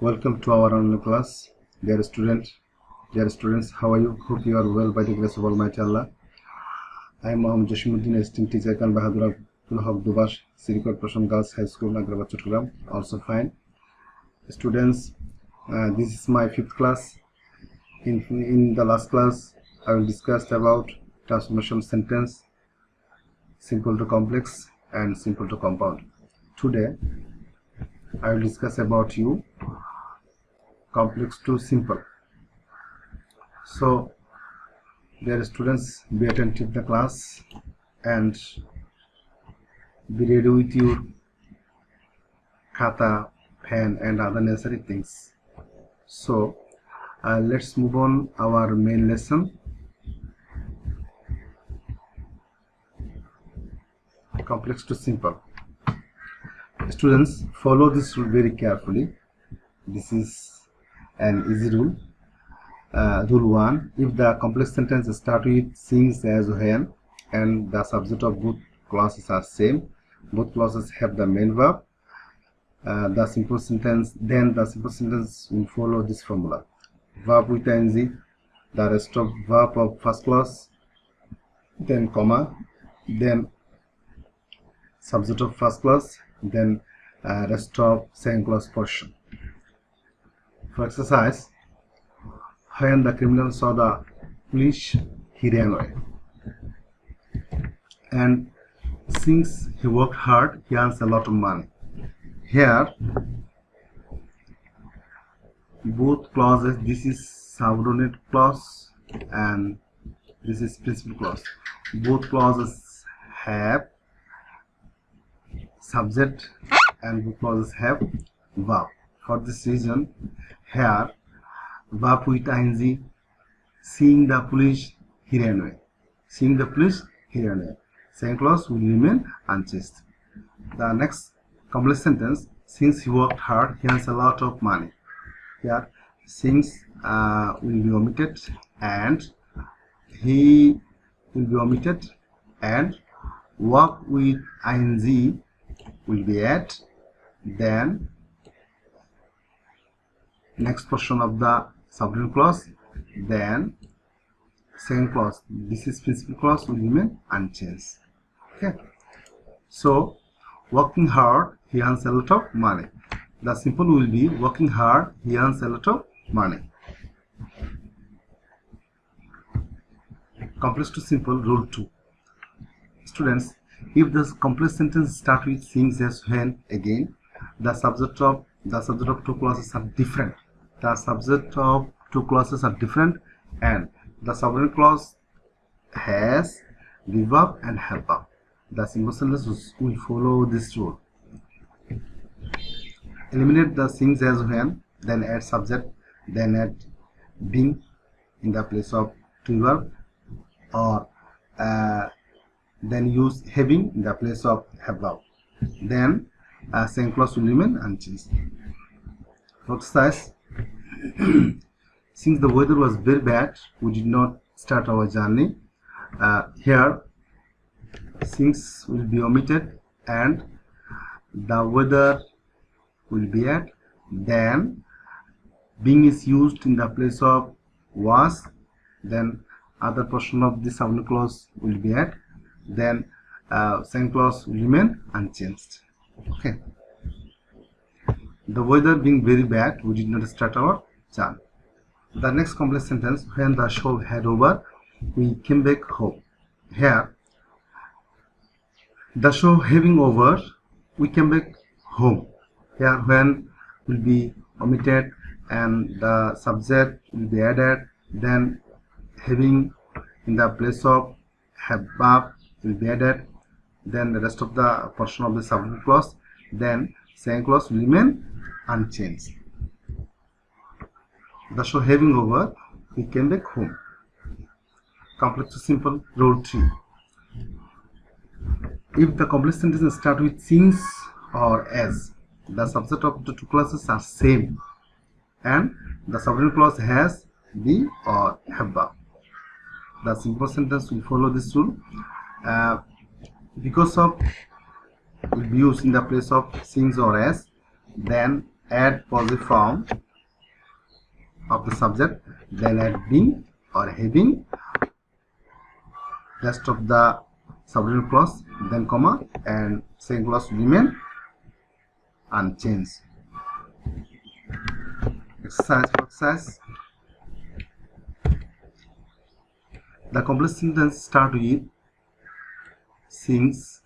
Welcome to our online class, dear students. How are you? Hope you are well by the grace of Almighty Allah. I am Mohammad Jashimuddin, assistant teacher, Khan Bahadur Abdul Haq Dubash, Siri Corporation Girls High School, Nagrabad, Chottogram. Also fine. Students, this is my 5th class. In the last class, I will discuss about transformation sentence, simple to complex and simple to compound. Today, I will discuss about complex to simple. So, dear students, be attentive to the class and be ready with your khata, pen and other necessary things. So, let's move on our main lesson. Complex to simple. Students, follow this rule very carefully. This is an easy rule. Rule 1. If the complex sentence starts with since, as, when and the subject of both clauses are same, both clauses have the main verb, then the simple sentence will follow this formula. Verb with ing, the rest of verb of first clause, then comma, then subject of first clause, then rest of second clause portion. For exercise, when the criminal saw the police, he ran away. And since he worked hard, he earns a lot of money. Here, both clauses, this is subordinate clause and this is principal clause. Both clauses have subject and both clauses have verb. For this reason, here verb with ing, seeing the police, he ran away. Seeing the police, he ran away. Second clause will remain unchanged. The next complex sentence, since he worked hard, he earns a lot of money. Here, since will be omitted and he will be omitted and work with ing will be added. Then next portion of the subordinate clause, then second clause, this is principal clause, will remain unchanged. Okay, so working hard, he earns a lot of money. The simple will be working hard, he earns a lot of money. Complex to simple, rule 2. Students, if the complex sentence starts with since, as, when, again, the subject of two clauses are different. The subject of two clauses are different and the subordinate clause has the verb and help verb. The simple sentence will follow this rule. Eliminate the since, as, when, then add subject, then add being in the place of to verb, or then use having in the place of have verb. Then second clause will remain unchanged. For exercise, since the weather was very bad, we did not start our journey. Here, since will be omitted and the weather will be added. Then being is used in the place of was. Then other portion of the subordinate clause will be added. Then second clause will remain unchanged. Okay. The weather being very bad, we did not start our journey. The next complex sentence, when the show had over, we came back home. Here, the show having over, we came back home. Here, when will be omitted and the subject will be added. Then having in the place of have verb will be added. Then the rest of the portion of the subordinate clause. Then second clause will remain unchanged. The show having over, we came back home. Complex to simple, rule 3. If the complex sentence starts with since or as, the subject of the two clauses are same and the subordinate clause has the or have verb. The simple sentence will follow this rule. Because of will be used in the place of since or as, then add positive form of the subject, then add being or having, rest of the subordinate clause, then comma, and second clause remain unchanged. Exercise. The complex sentence start with since,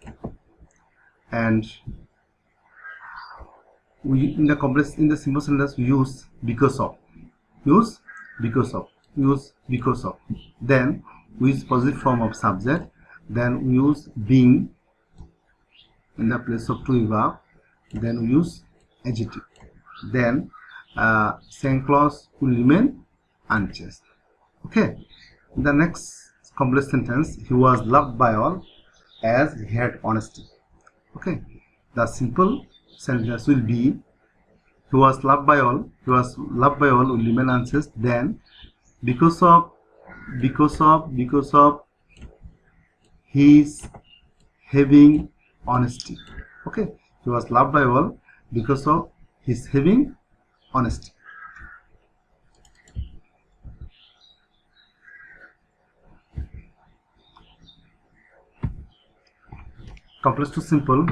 and we in the simple sentence we use because of, then we use positive form of subject, then we use being in the place of to verb, then we use adjective, then second clause will remain unchanged. Okay, the next complex sentence, he was loved by all as he had honesty. Okay, the simple sentence will be he was loved by all, will remain unchanged, then because of his having honesty. Okay, he was loved by all because of his having honesty. Complex to simple,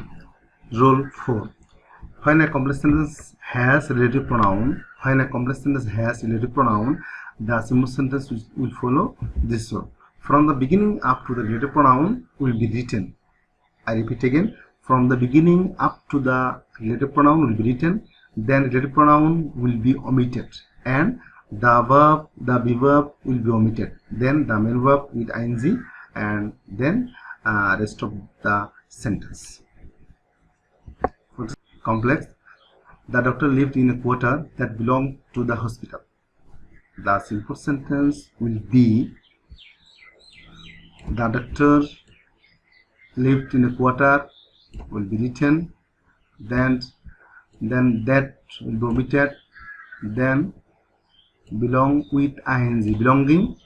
rule 4. When a complex sentence has relative pronoun, the simple sentence will follow this rule. From the beginning up to the relative pronoun will be written. I repeat again, from the beginning up to the relative pronoun will be written, then relative pronoun will be omitted, and the be verb will be omitted, then the main verb with ing, and then rest of the sentence. Complex. The doctor lived in a quarter that belonged to the hospital. The simple sentence will be the doctor lived in a quarter will be written, then that will be omitted, then belong with ing, belonging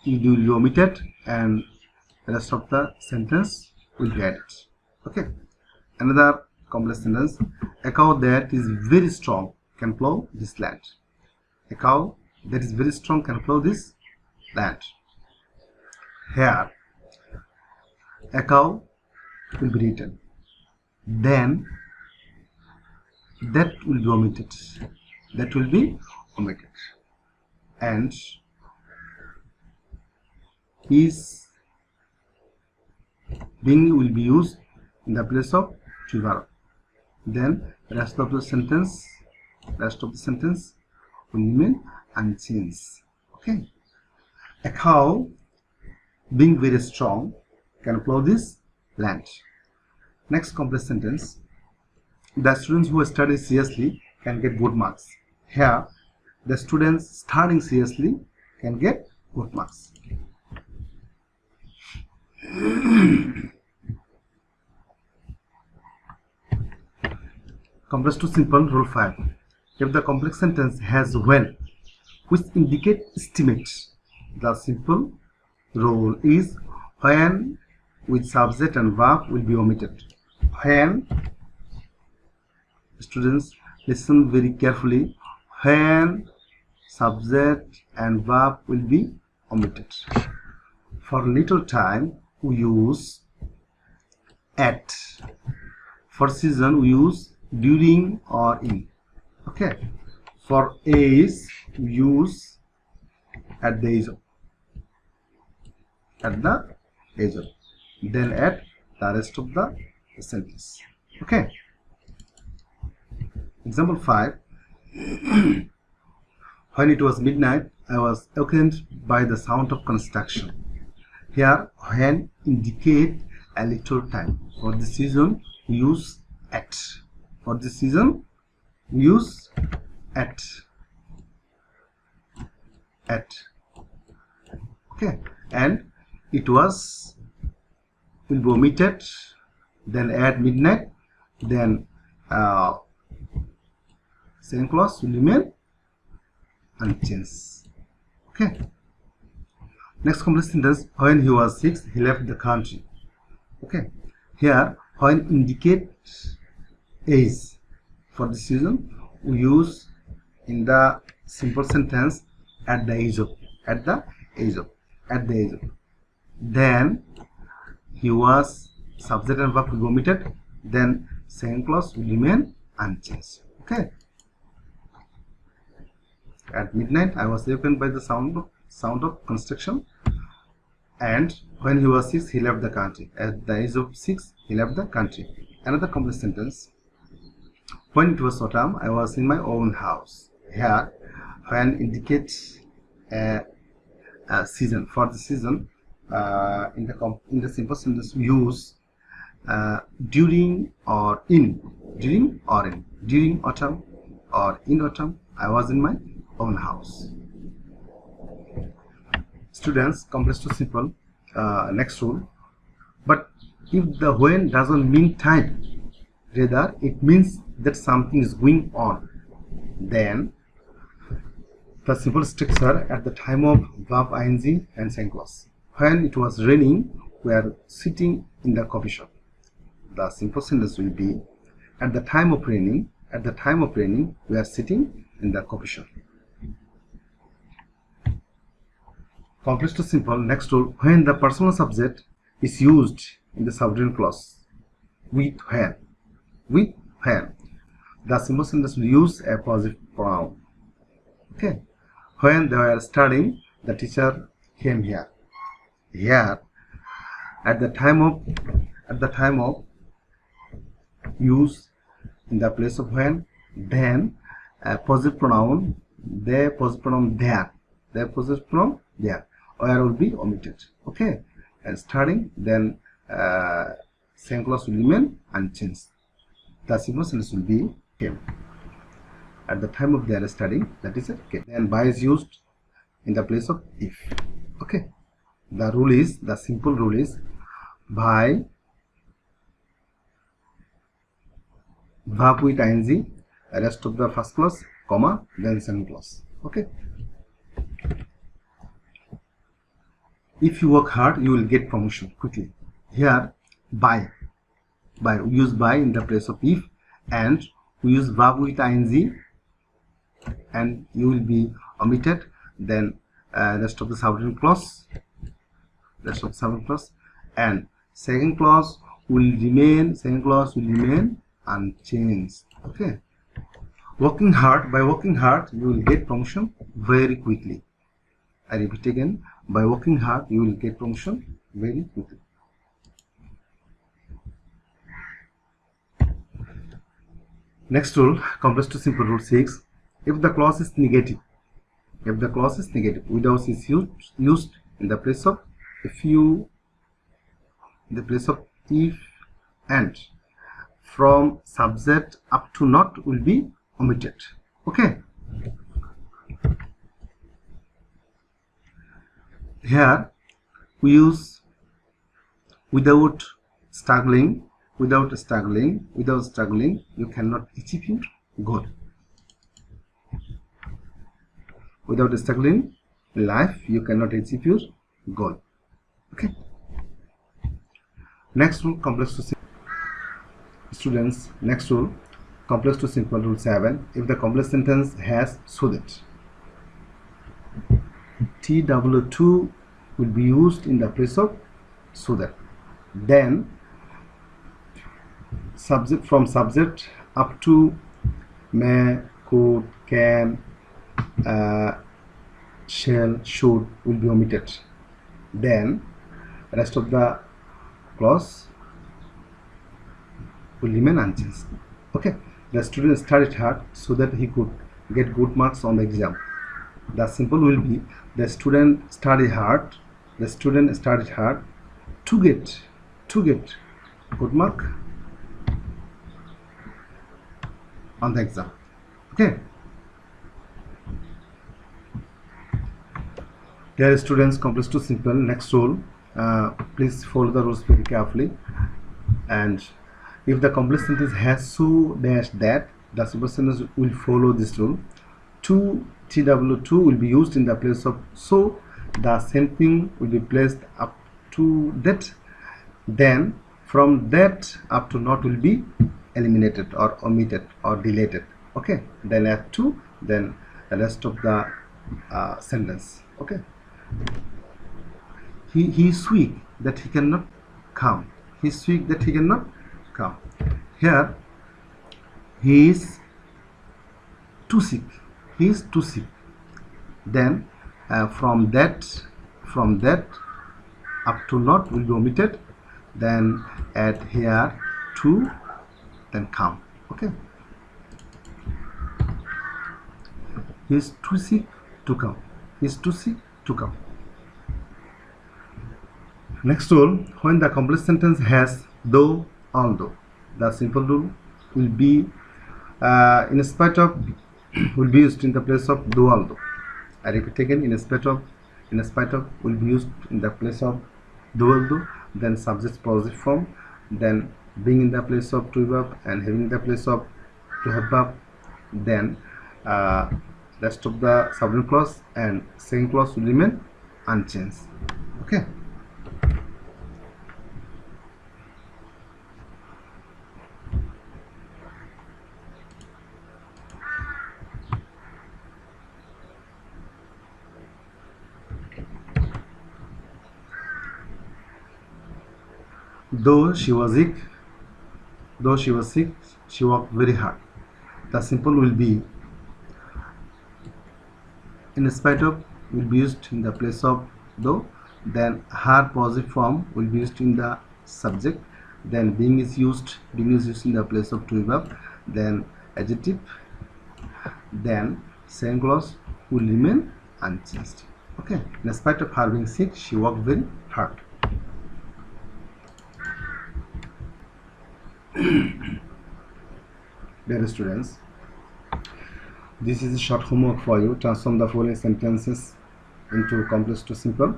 it will be omitted, and the rest of the sentence will be added. Okay, another complex sentence, a cow that is very strong can plow this land. A cow that is very strong can plow this land. Here a cow will be written, then that will be omitted, and his being will be used in the place of to verb. Then rest of the sentence will remain unchanged. Okay, a cow being very strong can plow this land. Next complex sentence, the students who study seriously can get good marks. Here the students studying seriously can get good marks. Complex to simple, rule 5. If the complex sentence has when which indicate estimate, the simple rule is when with subject and verb will be omitted. When, students listen very carefully, when subject and verb will be omitted. For little time we use at. For season we use during or in. Okay, for age we use at the age of, then at the rest of the sentence. Okay, example 5. When it was midnight, I was awakened by the sound of construction. Here when indicate a little time. For this season we use at. Okay, and it was will be omitted, then add midnight, then second clause will remain unchanged. Okay, next complex sentence, when he was 6 he left the country. Okay, here when indicate age, For this reason we use in the simple sentence at the age of, at the age of, at the age of. Then he was, subject and verb will be omitted, then second clause will remain unchanged. Okay. At midnight I was awakened by the sound of construction, and when he was 6 he left the country. At the age of 6 he left the country. Another complex sentence. When it was autumn I was in my own house. Here when indicates a season. For the season in the simple sentence we use during or in. During or in. During autumn or in autumn I was in my own house. Students, complex to simple, next rule. But if the when doesn't mean time, rather it means that something is going on, then the simple structure at the time of verb ing and second clause. When it was raining we are sitting in the coffee shop. The simple sentence will be at the time of raining. At the time of raining we are sitting in the coffee shop. Complex to simple, next rule. When the personal subject is used in the subordinate clause with when. With when, the simple sentence will use a positive pronoun. Okay. When they were studying, the teacher came here. Here, at the time of use in the place of when, then a positive pronoun, their positive pronoun there, their positive pronoun there, where will be omitted. Okay. And studying, then second clause will remain unchanged. The simple sentence will be came. At the time of their studying, that is came. Then by is used in the place of if. Okay. The rule is, the simple rule is by, verb with ing, rest of the first clause, comma, then second clause. Okay. If you work hard, you will get promotion quickly. Here, by. We use by in the place of if, and we use verb with ing, and you will be omitted. Then rest of the subordinate clause, and second clause will remain unchanged. Okay. Working hard, by working hard you will get promotion very quickly. I repeat again, by working hard you will get promotion very quickly. Next rule, complex to simple, rule 6. If the clause is negative, without is used in the place of if you, in the place of if and, from subject up to not will be omitted. Okay. Here we use without struggling, you cannot achieve your goal. Without struggling in life, you cannot achieve your goal. Okay. Next rule, complex to simple. Students, next rule, complex to simple, rule 7. If the complex sentence has so that, TW2 will be used in the place of so that. Then subject, from subject up to may, could, can, shall, should will be omitted. Then rest of the clause will remain unchanged. Okay. The student studied hard so that he could get good marks on the exam. The simple will be the student studied hard to get good mark on the exam. Okay. Dear students, complex to simple, next rule. Please follow the rules very carefully. And if the complex sentence has so dash that, the simple sentence will follow this rule. TW2 will be used in the place of so. The same thing will be placed up to that. Then From that up to not will be eliminated or omitted or deleted. Okay, then add to, then the rest of the sentence. Okay, he is weak that he cannot come. He is weak that he cannot come. Here he is too sick. He is too sick. Then from that up to not will be omitted. Then add here to, then come. Okay, he is too sick to come. He is too sick to come. Next rule, when the complex sentence has though, although, the simple rule will be in spite of will be used in the place of though, although. I repeat again, in spite of will be used in the place of though, although, then subject positive form, then being in the place of to verb and having the place of to have verb, then rest of the subordinate clause and second clause will remain unchanged. Okay. Though she was sick, she worked very hard. The simple will be in spite of will be used in the place of though, then her positive form will be used in the subject, then being is used in the place of to verb, then adjective, then second clause will remain unchanged. Okay, in spite of her being sick, she worked very hard. Dear students, this is a short homework for you. Transform the following sentences into complex to simple.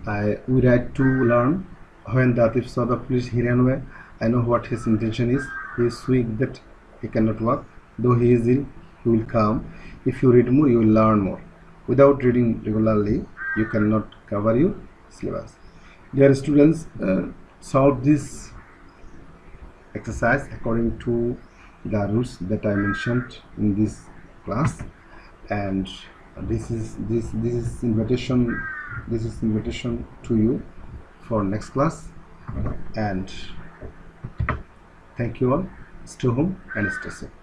We write to learn. When the Atif saw the police, he ran away. I know what his intention is. He is weak that he cannot walk. Though he is ill, he will come. If you read more, you will learn more. Without reading regularly, you cannot cover your syllabus. Dear students, solve this exercise according to the rules that I mentioned in this class, and this is invitation to you for next class. And thank you all. Stay home and stay safe.